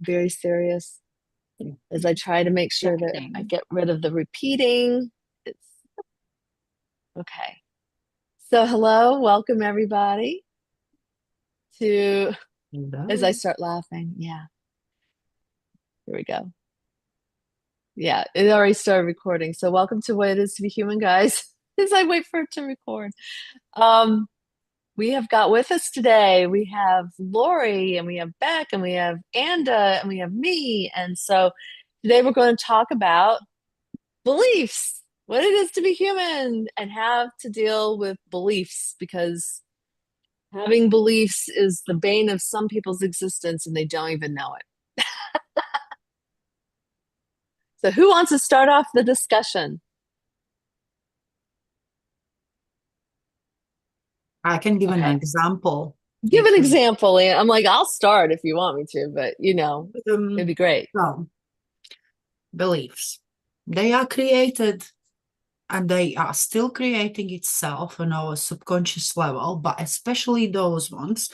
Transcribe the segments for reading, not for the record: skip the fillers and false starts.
Very serious as I try to make sure that I Projecting. get rid of the repeating. It's okay. So, hello, welcome everybody to as I Hello. start laughing. Yeah, here we go. Yeah, it already started recording. So, welcome to What It Is to Be Human, guys, as I wait for it to record. Um, we have got with us today, we have Lori and we have Beck and we have Anda and we have me. And so today we're going to talk about beliefs, what it is to be human, and how to deal with beliefs because having beliefs is the bane of some people's existence and they don't even know it. So, who wants to start off the discussion? I can give an Okay. example Give if an example. And I'm like, I'll start if you want me to, but it'd be great. well, beliefs. They are created and they are still creating itself on our subconscious level, but especially those ones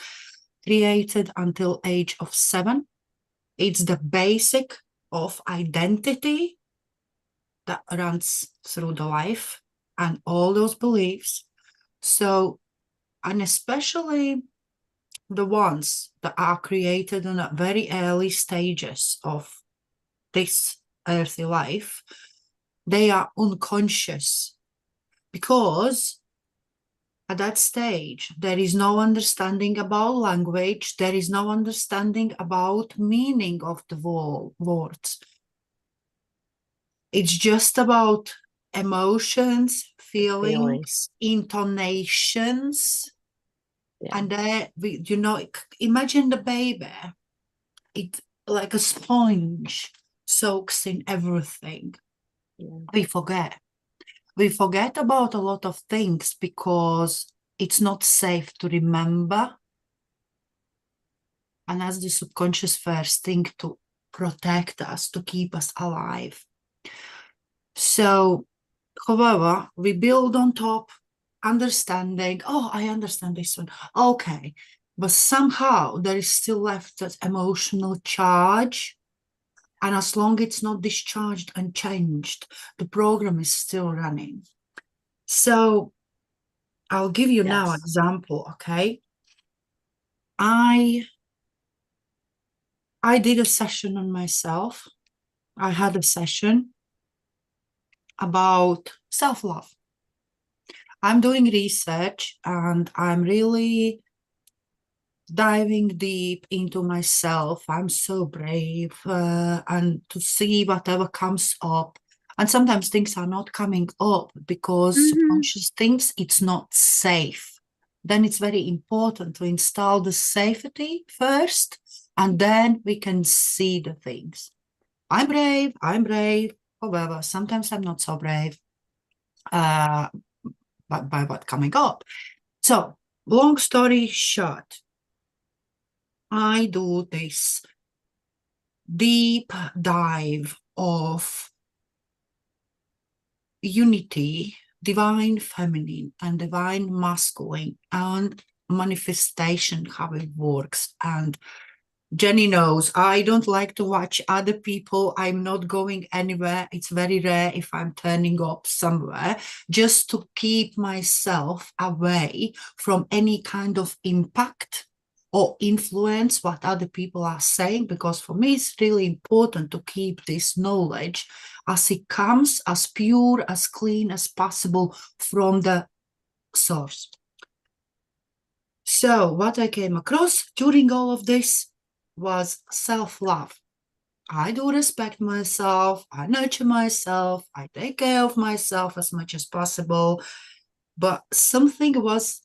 created until age of 7. It's the basic of identity that runs through the life and all those beliefs. So, and especially the ones that are created in the very early stages of this earthly life, they are unconscious because at that stage there is no understanding about language, there is no understanding about meaning of the words. It's just about emotions, Feeling. feelings, intonations. Yeah. And there, imagine the baby, it like a sponge soaks in everything. Yeah. We forget. We forget about a lot of things because it's not safe to remember. And that's the subconscious first thing to protect us, to keep us alive. So, however, we build on top, understanding, oh, I understand this one. Okay. But somehow there is still left that emotional charge. And as long as it's not discharged and changed, the program is still running. So I'll give you now an Yes. example, okay? I I did a session on myself. I had a session about self-love. I'm doing research and I'm really diving deep into myself. I'm so brave and to see whatever comes up. And sometimes things are not coming up because Hmm. subconscious thinks it's not safe. Then it's very important to install the safety first, and then we can see the things. I'm brave. However, sometimes I'm not so brave uh, by what coming up. So, long story short, I do this deep dive of unity, divine feminine and divine masculine, and manifestation, how it works. And Jenny knows I don't like to watch other people. I'm not going anywhere. It's very rare if I'm turning up somewhere, just to keep myself away from any kind of impact or influence what other people are saying, because for me it's really important to keep this knowledge as it comes, as pure, as clean as possible from the source. So what I came across during all of this was self-love. I do respect myself, I nurture myself, I take care of myself as much as possible, but something was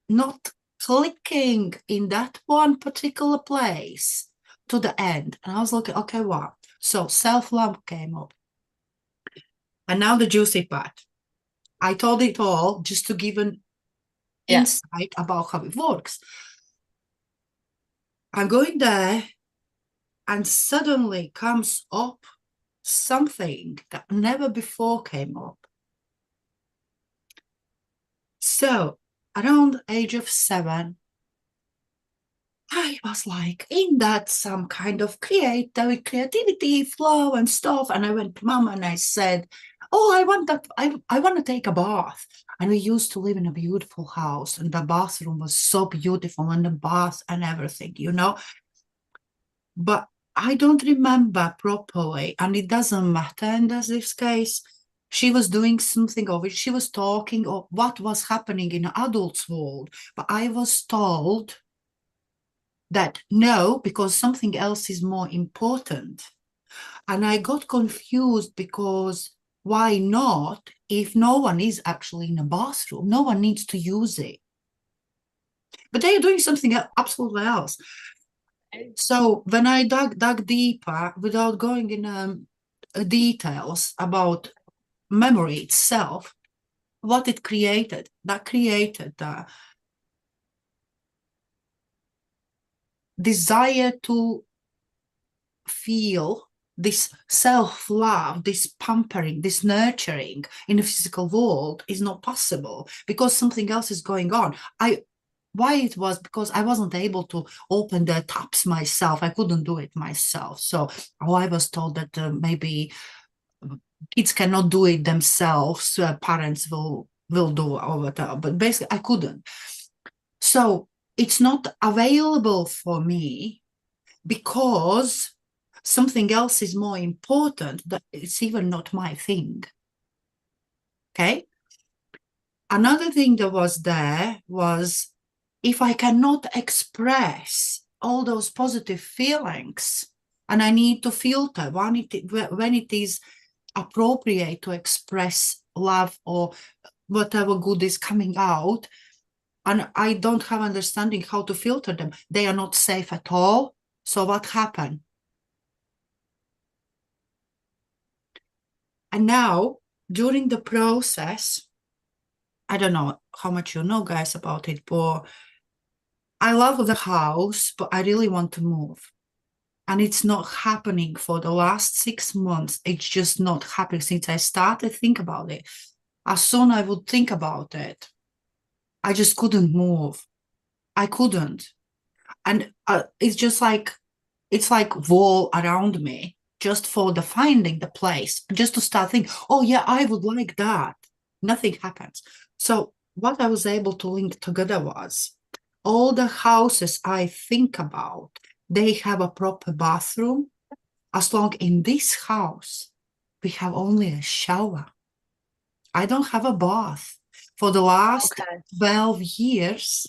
not clicking in that one particular place to the end. And I was like, okay, what? So self-love came up. And now the juicy part. I told it all just to give an Yeah. insight about how it works. I'm going there and suddenly comes up something that never before came up. So around the age of 7, I was like in that some kind of creativity flow and stuff. And I went to mom and I said, oh, I want that. I want to take a bath. And we used to live in a beautiful house, and the bathroom was so beautiful, and the bath and everything, you know. But I don't remember properly, and it doesn't matter in this case. She was doing something of it. She was talking of what was happening in the adults' world. But I was told that no, because something else is more important. And I got confused because why not? If no one is actually in a bathroom, no one needs to use it. But they are doing something absolutely else. So when I dug deeper, without going in details about memory itself, what it created, that created the desire to feel this self-love, this pampering, this nurturing in the physical world is not possible because something else is going on. Why it was because I wasn't able to open the taps myself. I couldn't do it myself. So I was told that maybe kids cannot do it themselves. Parents will do over there, but basically I couldn't. So it's not available for me because something else is more important, that it's even not my thing. Okay. Another thing that was there was if I cannot express all those positive feelings and I need to filter when it is appropriate to express love or whatever good is coming out, and I don't have understanding how to filter them, they are not safe at all. So what happened? And now, during the process, I don't know how much you know, guys, about it, but I love the house, but I really want to move. And it's not happening for the last 6 months. It's just not happening since I started to think about it. As soon as I would think about it, I just couldn't move. I couldn't. And it's like wall around me just for the finding the place, just to start thinking, oh yeah, I would like that. Nothing happens. So what I was able to link together was all the houses I think about, they have a proper bathroom. As long in this house, we have only a shower. I don't have a bath for the last 12 years.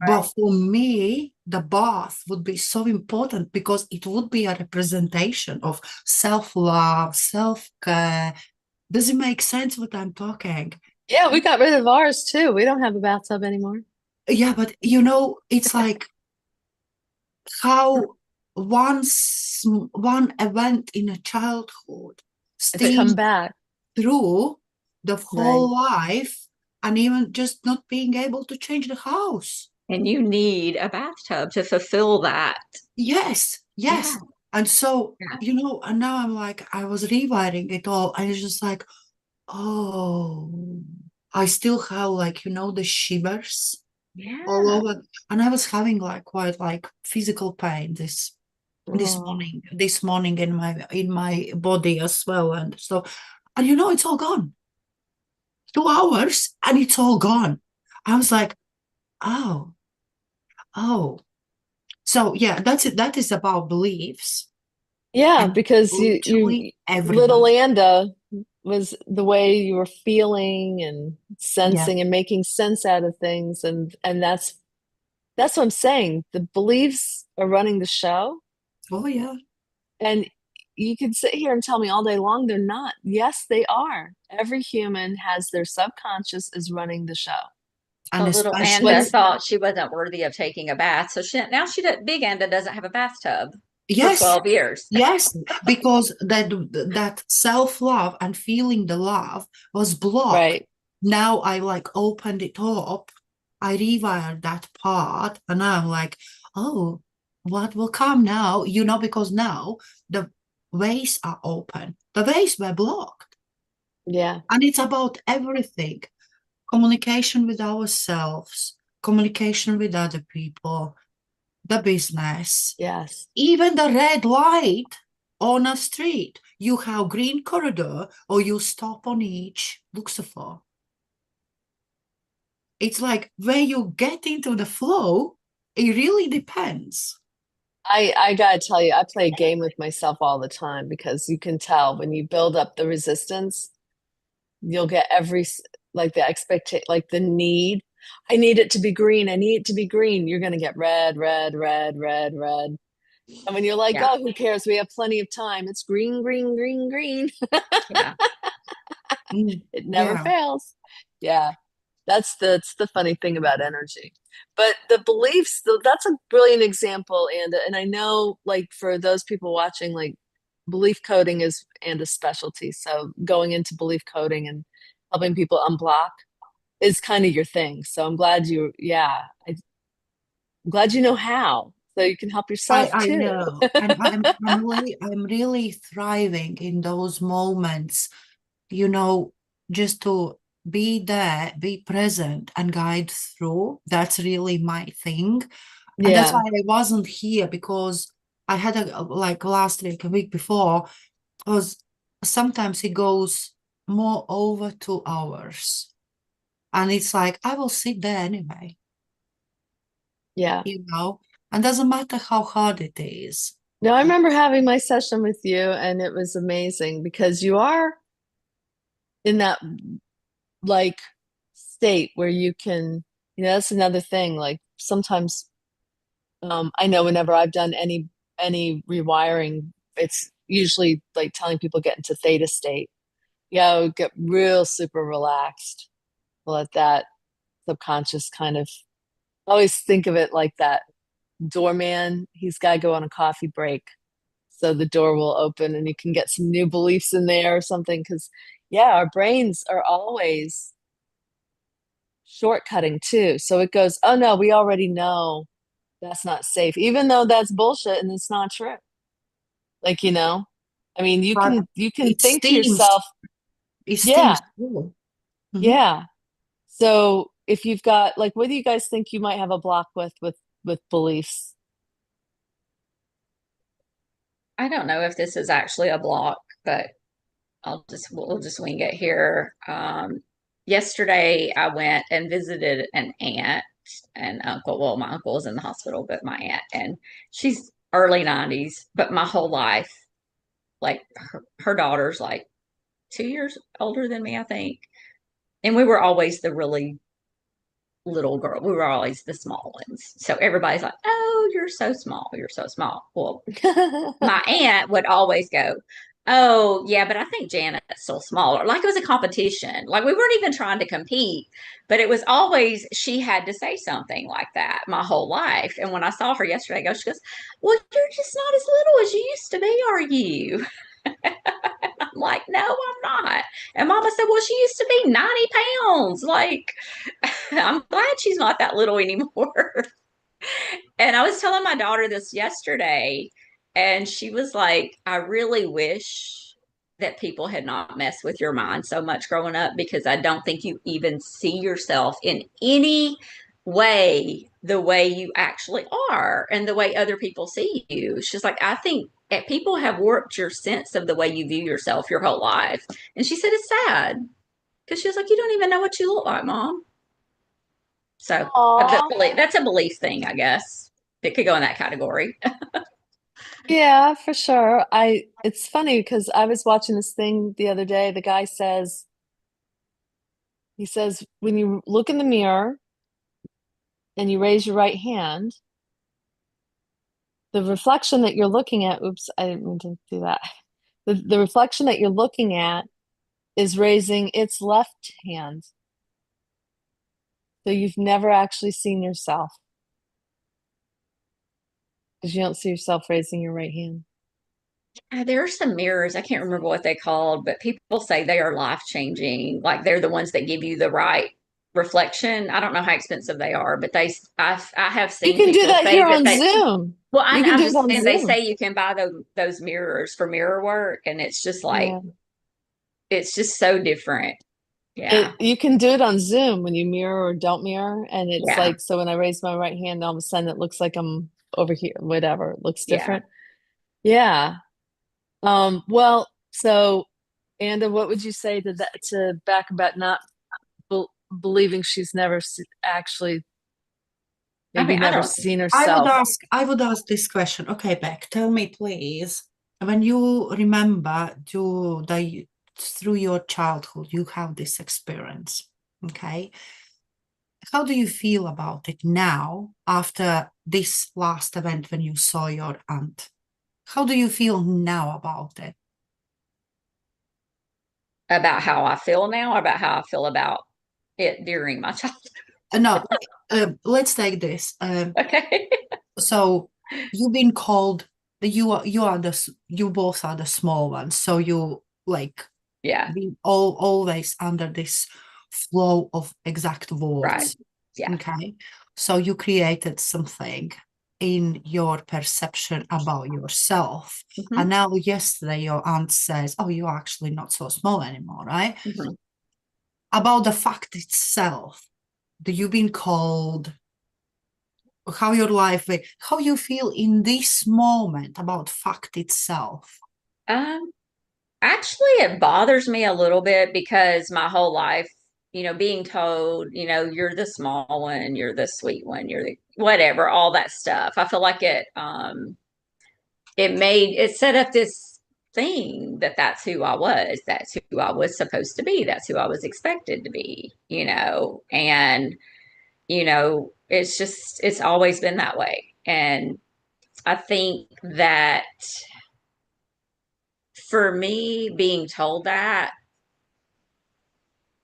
But for me, the bath would be so important because it would be a representation of self-love, self-care. Does it make sense what I'm talking? Yeah, we got rid of ours too. We don't have a bathtub anymore. Yeah, but it's like how one event in a childhood If it come stays back, through the right? whole life, and even just not being able to change the house. And you need a bathtub to fulfill that. Yes, yes. Yeah. And so, Yeah. and now I'm like, I was rewiring it all. And it's just like, oh, I still have like, the shivers all Yeah. over. And I was having like quite like physical pain Oh, this morning in my body as well. And so, and it's all gone. 2 hours and it's all gone. I was like, oh, oh. So yeah, that's it. That is about beliefs. yeah, And because you literally everywhere. little Anda was the way you were feeling and Yeah. sensing and making sense out of things, and that's what I'm saying. The beliefs are running the show, Oh, yeah. and you can sit here and tell me all day long they're not. Yes, they are. Every human has their subconscious is running the show. And But little Anda especially, What's thought she wasn't worthy of taking a bath. So now big Anda doesn't have a bathtub for yes, 12 years. yes, because that self-love and feeling the love was blocked. right? Now I like opened it up. I rewired that part, and now I'm like, oh, what will come now? Because now the ways are open. The ways were blocked. Yeah. And it's about everything. Communication with ourselves, communication with other people, the business, Yes. even the red light on a street. You have green corridor or you stop on each Lucifer. It's like when you get into the flow, it really depends. I gotta tell you, I play a game with myself all the time because you can tell when you build up the resistance, you'll get like the expectation, like the need. I need it to be green. I need it to be green. You're gonna get red, red, red, red, red. And when you're like, Yeah. oh, who cares? We have plenty of time. It's green, green, green, green. Yeah. It never Yeah. fails. Yeah. That's the funny thing about energy. But the beliefs, that's a brilliant example, and I know like for those people watching, like belief coding is and a specialty. So going into belief coding and helping people unblock is kind of your thing. So I'm glad I'm glad you know how. So you can help yourself I too. know. And I'm really thriving in those moments, you know, just to be there, be present and guide through. That's really my thing. And that's Yeah. why I wasn't here because I had like last week, a week before, was sometimes it goes more over 2 hours. And it's like, I will sit there anyway, Yeah. you know, and doesn't matter how hard it is. No, I remember having my session with you and it was amazing because you are in that like state where you can, that's another thing. Like sometimes I know whenever I've done any rewiring, it's usually like telling people get into theta state. Get real super relaxed. Let that subconscious kind of always think of it like that doorman. He's got to go on a coffee break so the door will open and you can get some new beliefs in there or something. Because yeah, our brains are always shortcutting too. So it goes, oh no, we already know that's not safe, even though that's bullshit and it's not true. Like, I mean, But you can it think to seems, yourself, it yeah, seems cool. Mhm. yeah. So if you've got like, what do you guys think you might have a block with beliefs? I don't know if this is actually a block, but we'll just wing it here. Yesterday I went and visited an aunt and uncle. Well, my uncle was in the hospital, but my aunt, and she's early 90s, but my whole life, like her daughter's like 2 years older than me, I think. And we were always the really little girl. We were always the small ones. So everybody's like, oh, you're so small. You're so small. Well, my aunt would always go, oh, yeah, but I think Janet's still smaller. Like it was a competition. Like we weren't even trying to compete, but it was always, she had to say something like that my whole life. And when I saw her yesterday, she goes, well, you're just not as little as you used to be, are you? I'm like, no, I'm not. And Mama said, well, she used to be 90 pounds. Like, I'm glad she's not that little anymore. And I was telling my daughter this yesterday, and she was like, I really wish that people had not messed with your mind so much growing up because I don't think you even see yourself in any way the way you actually are and the way other people see you. She's like, I think that people have warped your sense of the way you view yourself your whole life. And she said, it's sad because she was like, you don't even know what you look like, Mom. So Aw. that's a belief thing, I guess. It could go in that category. Yeah, for sure. It's funny because I was watching this thing the other day. The guy he says, when you look in the mirror and you raise your right hand, the reflection that you're looking at, oops, I didn't mean to do that. The reflection that you're looking at is raising its left hand. So you've never actually seen yourself because you don't see yourself raising your right hand. There are some mirrors, I can't remember what they called, but people say they are life changing. Like they're the ones that give you the right reflection. I don't know how expensive they are, but I have You seen can do people that say here that on they, Zoom. well, You can I'm do it just on saying they Zoom. say you can buy those mirrors for mirror work, and it's just like, Yeah. it's just so different. Yeah. You can do it on Zoom when you mirror or don't mirror. And it's Yeah. like, so when I raise my right hand, all of a sudden it looks like I'm over here, whatever, looks Yeah. different. Yeah. Well, so Anda, what would you say to that, to Beck, about not be believing she's never actually I maybe mean, I never don't, seen I would herself? ask, I would ask this question. Okay, Beck, tell me please, when you remember through your childhood, you have this experience. Okay. How do you feel about it now after this last event when you saw your aunt? How do you feel now about it? about how I feel now, about how I feel about it during my childhood. No, let's take this. Okay. So you've been called you both are the small ones. So you like Yeah. be always under this flow of exact Right. words. Yeah. Okay. So you created something in your perception about yourself. Mm-hmm. And now yesterday your aunt says, oh, you're actually not so small anymore, right? Mm-hmm. About the fact itself, do you been called, how your life, how you feel in this moment about fact itself? Um, Actually, it bothers me a little bit because my whole life, being told, you're the small one, you're the sweet one, you're the whatever, all that stuff. I feel like it set up this thing that's who I was, that's who I was supposed to be, that's who I was expected to be, and it's always been that way. And I think that for me, being told that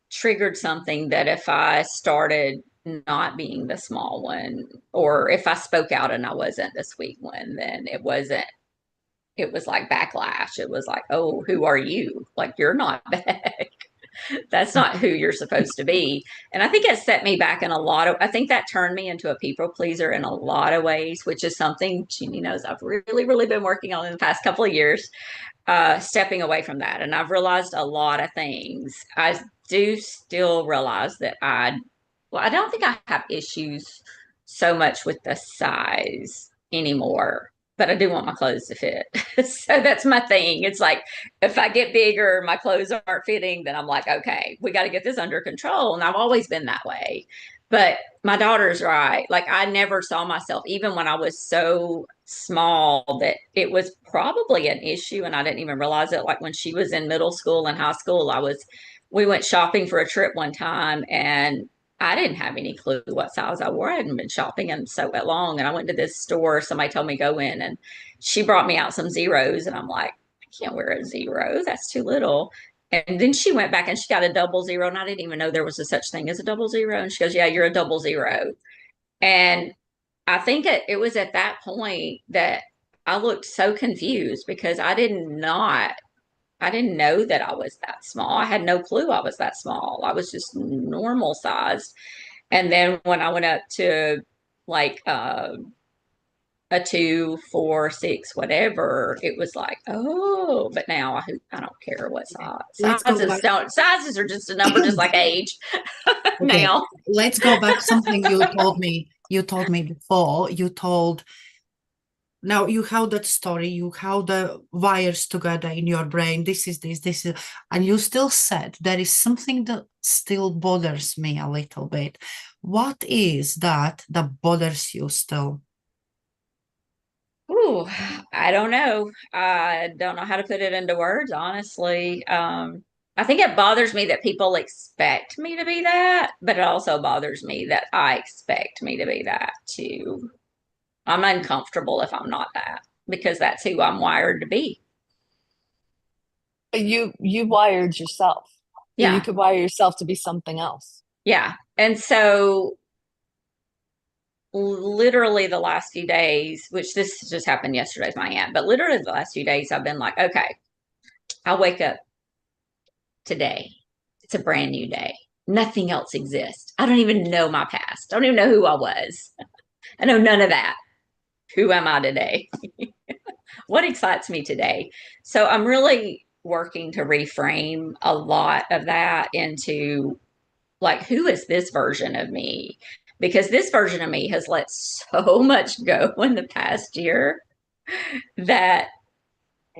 triggered something, that if I started not being the small one, or if I spoke out and I wasn't the sweet one, then it was like backlash. It was like, oh, who are you? Like, you're not Beck. That's not who you're supposed to be. And I think it set me back in I think that turned me into a people pleaser in a lot of ways, which is something Jennie knows I've really, really been working on in the past couple of years, stepping away from that. And I've realized a lot of things. I do still realize that I don't think I have issues so much with the size anymore, but I do want my clothes to fit. So that's my thing. It's like, if I get bigger, my clothes aren't fitting, then I'm like, okay, we got to get this under control. And I've always been that way. But my daughter's right. Like, I never saw myself, even when I was so small, that it was probably an issue and I didn't even realize it. Like, when she was in middle school and high school, we went shopping for a trip one time, and I didn't have any clue what size I wore. I hadn't been shopping in so long. And I went to this store. Somebody told me go in, and she brought me out some zeros. And I'm like, I can't wear a zero. That's too little. And then she went back and she got a double zero. And I didn't even know there was a such thing as a double zero. And she goes, yeah, you're a double zero. And I think it was at that point that I looked so confused, because I didn't know that I was that small. I had no clue I was that small. I was just normal sized. And then when I went up to like a 2, 4, 6, whatever, it was like, oh, but now I don't care what Okay, size. let's go back. Sizes are just a number, just like age Okay, now. let's go back something you told me. You told me before. You told, now you have that story, you have the wires together in your brain. This is this is, and you still said there is something that still bothers me a little bit. What is that bothers you still? Ooh, I don't know. I don't know how to put it into words, honestly. I think it bothers me that people expect me to be that, but it also bothers me that I expect me to be that too. I'm uncomfortable if I'm not that, because that's who I'm wired to be. You wired yourself, so you Yeah. could wire yourself to be something else. Yeah. And so literally the last few days, which this just happened yesterday with my aunt, but literally the last few days I've been like, okay, I'll wake up today. It's a brand new day. Nothing else exists. I don't even know my past. I don't even know who I was. I know none of that. Who am I today? What excites me today? So I'm really working to reframe a lot of that into, like, who is this version of me? because this version of me has let so much go in the past year that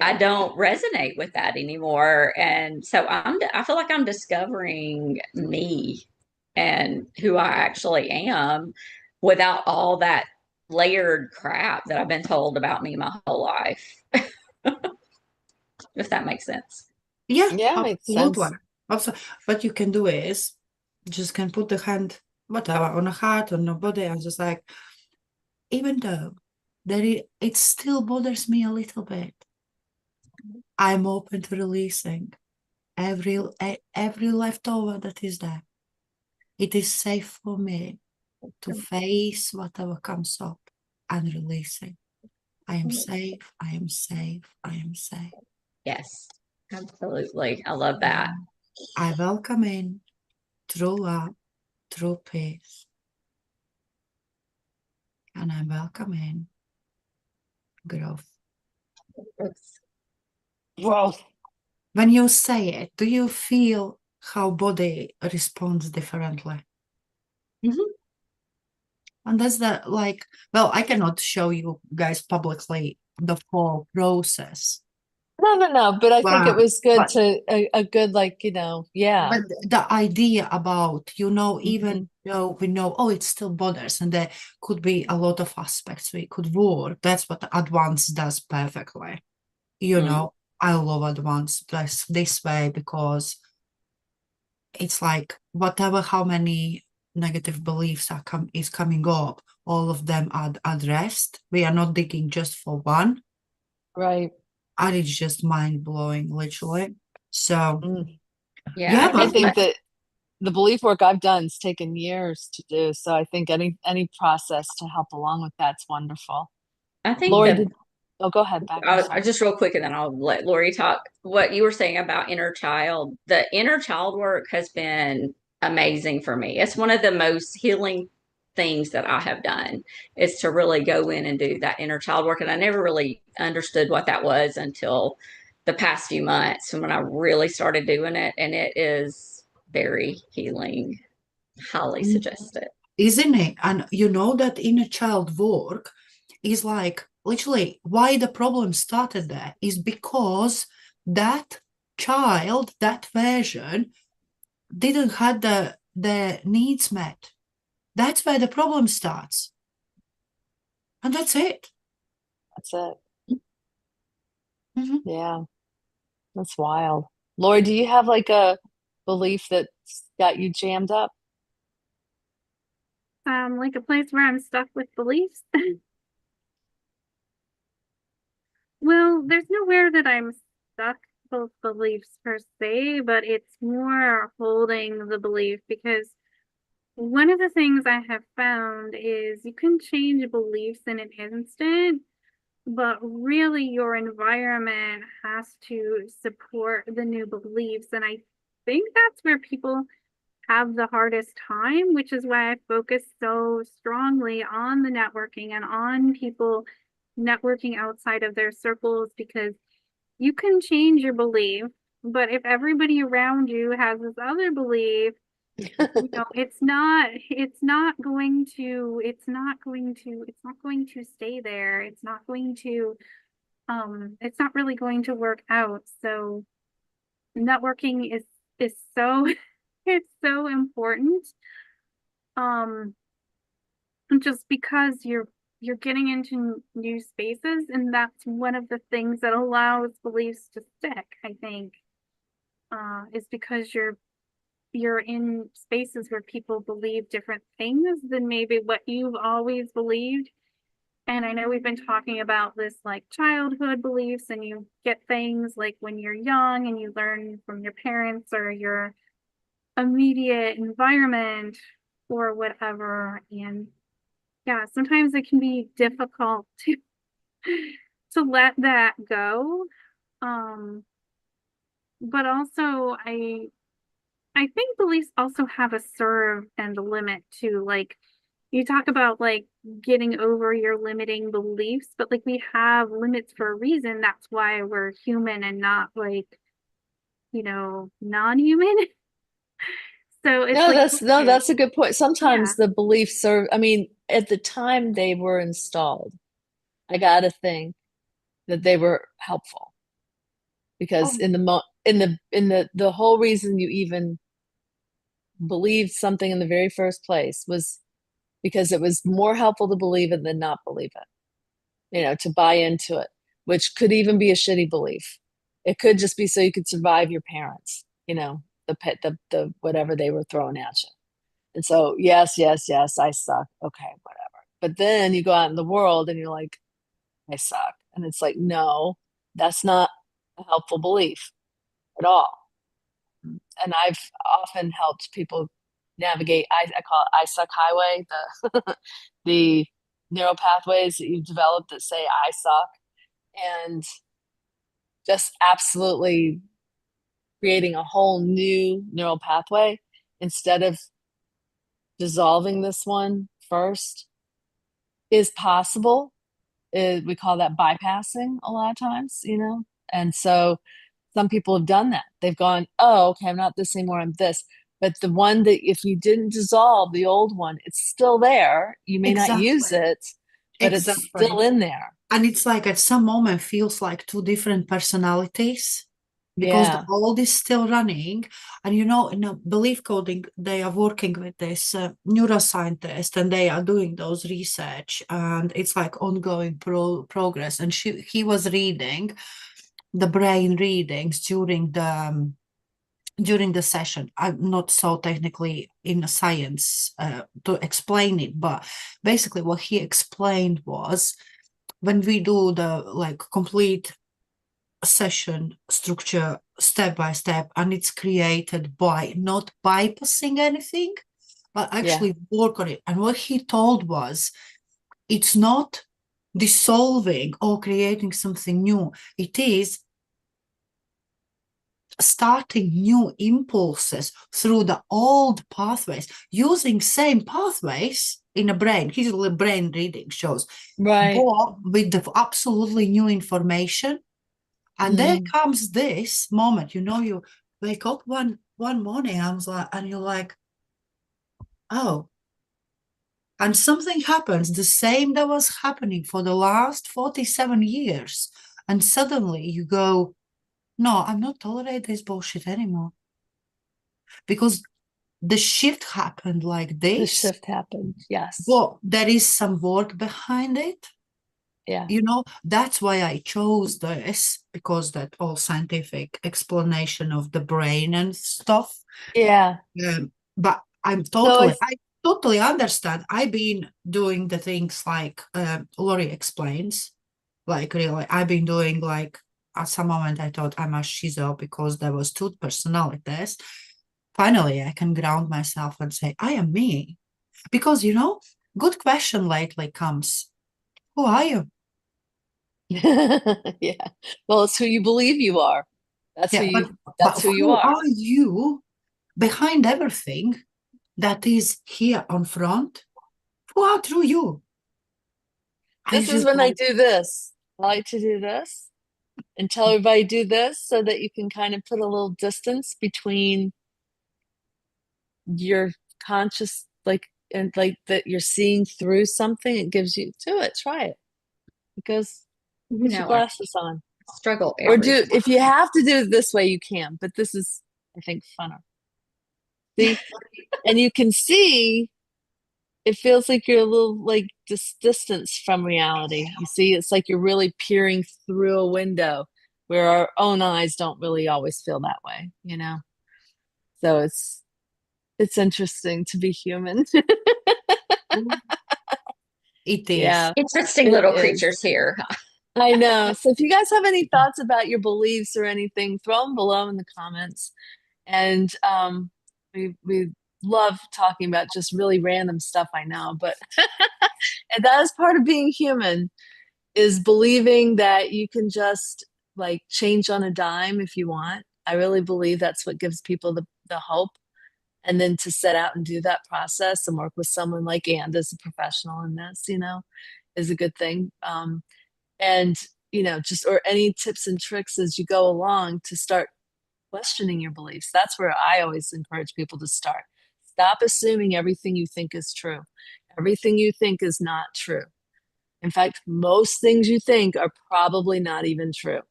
I don't resonate with that anymore. And so I feel like I'm discovering me and who I actually am without all that layered crap that I've been told about me my whole life, if that makes sense. Yeah, Yeah, makes absolutely. sense. Also, what you can do is just can put the hand, whatever, on a heart, on a body, and just like, even though it still bothers me a little bit, I'm open to releasing every leftover that is there. It is safe for me to face whatever comes up and releasing. I am safe, I am safe, I am safe. Yes, absolutely. I love that. I welcome in true love, true peace. And I welcome in growth. Growth. When you say it, do you feel how body responds differently? Mhm. And that's the like, well, I cannot show you guys publicly the whole process. No. But I think it was good But to a good, like, yeah. but the idea about, even Mhm. though we know, oh, it still bothers, and there could be a lot of aspects we could work. That's what advanced does perfectly. I love advanced this way because it's like whatever how many negative beliefs is coming up, all of them are addressed. We are not digging just for one, Right. and it's just mind blowing, literally. So Mm. Yeah, yeah, I I think think that the belief work I've done has taken years to do. So I think any process to help along with that's wonderful. I think Lori, the go ahead, Beck. I'm sorry. just real quick, and then I'll let Lori talk. What you were saying about inner child, the inner child work has been amazing for me. It's one of the most healing things that I have done is to really go in and do that inner child work. And I never really understood what that was until the past few months when I really started doing it. And it is very healing. Highly suggest it. isn't it? And you know that inner child work is like literally why the problem started there is because that child, that version, didn't have the needs met. That's where the problem starts. And that's it. That's it. Mhm. Yeah, that's wild. Lori, do you have like a belief that's got you jammed up? Like a place where I'm stuck with beliefs. Well, there's nowhere that I'm stuck with beliefs per se, but it's more holding the belief because one of the things I have found is you can change beliefs in an instant, but really your environment has to support the new beliefs. And I think that's where people have the hardest time, which is why I focus so strongly on the networking and on people networking outside of their circles, because you can change your belief, but if everybody around you has this other belief, it's not going to stay there. It's not really going to work out. So networking is so it's so important. Um, just because you're getting into new spaces, and that's one of the things that allows beliefs to stick, I think, is because you're in spaces where people believe different things than maybe what you've always believed. And I know we've been talking about this like childhood beliefs, and you get things like when you're young and you learn from your parents or your immediate environment or whatever. And yeah, sometimes it can be difficult to let that go. Um, but also I think beliefs also have a serve and a limit too. Like you talk about like getting over your limiting beliefs, but like we have limits for a reason. That's why we're human and not like, non-human. So it's No, like, okay, that's a good point. Sometimes yeah. the beliefs serve, I mean, at the time they were installed, I gotta think that they were helpful because Oh, in the the whole reason you even believed something in the very first place was because it was more helpful to believe it than not believe it, to buy into it, which could even be a shitty belief. It could just be so you could survive your parents, the pet, the whatever they were throwing at you. And so, yes, yes, yes, I suck. Okay, whatever. But then you go out in the world and you're like, I suck. And it's like, no, that's not a helpful belief at all. And I've often helped people navigate, I call it I suck highway, the neural pathways that you've developed that say I suck, and just absolutely creating a whole new neural pathway instead of dissolving this one first is possible. We call that bypassing a lot of times. And so some people have done that. They've gone, oh, okay, I'm not this anymore, I'm this. But the one that if you didn't dissolve the old one, it's still there. You may not use Exactly. it, but it's Exactly. still in there. And it's like at some moment feels like two different personalities because the Yeah. old is still running. And in a belief coding, they are working with this neuroscientist and they are doing those research and it's like ongoing progress. And he was reading the brain readings during the session. I'm not so technically in science to explain it, but basically what he explained was when we do the like complete session structure step by step, and it's created by not bypassing anything, but actually work on it. And what he told was, it's not dissolving or creating something new. It is starting new impulses through the old pathways, using same pathways in a brain. His little brain reading shows, Right. but with the absolutely new information. And there comes this moment, you wake up one morning, I was like, and you're like, oh, and something happens, the same that was happening for the last 47 years. And suddenly you go, no, I'm not tolerating this bullshit anymore. Because the shift happened like The this, shift happened. Yes. but there is some work behind it. Yeah. That's why I chose this, because that all scientific explanation of the brain and stuff. Yeah. But I totally understand. I've been doing the things like Lori explains. Like really, I've been doing like at some moment I thought I'm a schizo because there was two personalities. Finally, I can ground myself and say I am me, because good question lately comes. Who are you? Yeah. Well, it's who you believe you are. That's Yeah, that's but who you who are. are you behind everything that is here on front? Who are through you? I This is just when I like, do this. I like to do this and tell everybody do this so that you can kind of put a little distance between your conscious, like, and like that you're seeing through something. It gives you, do it, try it. Because put your I glasses on. struggle Or every if you have to do it this way, you can, but this is, I think, funner. See? And you can see it feels like you're a little like distance from reality. You see, it's like you're really peering through a window where our own eyes don't really always feel that way. So it's interesting to be human. it is. Yeah, interesting it little is. creatures here. I know. So if you guys have any thoughts about your beliefs or anything, throw them below in the comments. And we love talking about just really random stuff, I know, but and that is part of being human, is believing that you can just like change on a dime if you want. I really believe that's what gives people the hope. And then to set out and do that process and work with someone like and as a professional in this, is a good thing. And just or any tips and tricks as you go along to start questioning your beliefs. That's where I always encourage people to start. Stop assuming everything you think is true. Everything you think is not true. In fact, most things you think are probably not even true.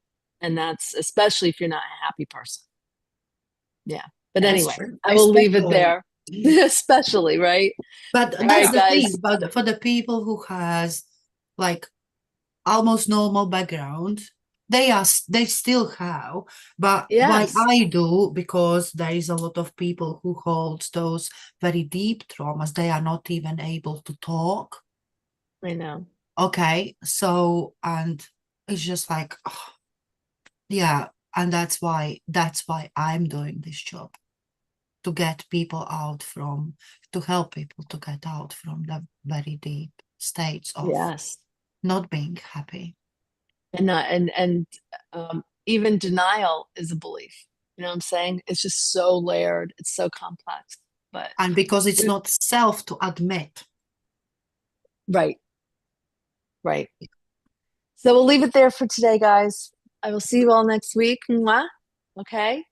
And that's especially if you're not a happy person. Yeah. But That's anyway, true. I will leave it Especially. there. Especially, right? But All that's right, the guys. thing. But for the people who has like almost normal background, they still have. But why Yes. I do, because there is a lot of people who hold those very deep traumas. They are not even able to talk. I know. Okay, so and it's just like, oh, yeah, and that's why I'm doing this job, to get people out from, to help people to get out from the very deep states of Yes. not being happy. And not and even denial is a belief. You know what I'm saying? It's just so layered. It's so complex. But And because it's not self to admit. right. Right. So we'll leave it there for today, guys. I will see you all next week. Mwah. Okay.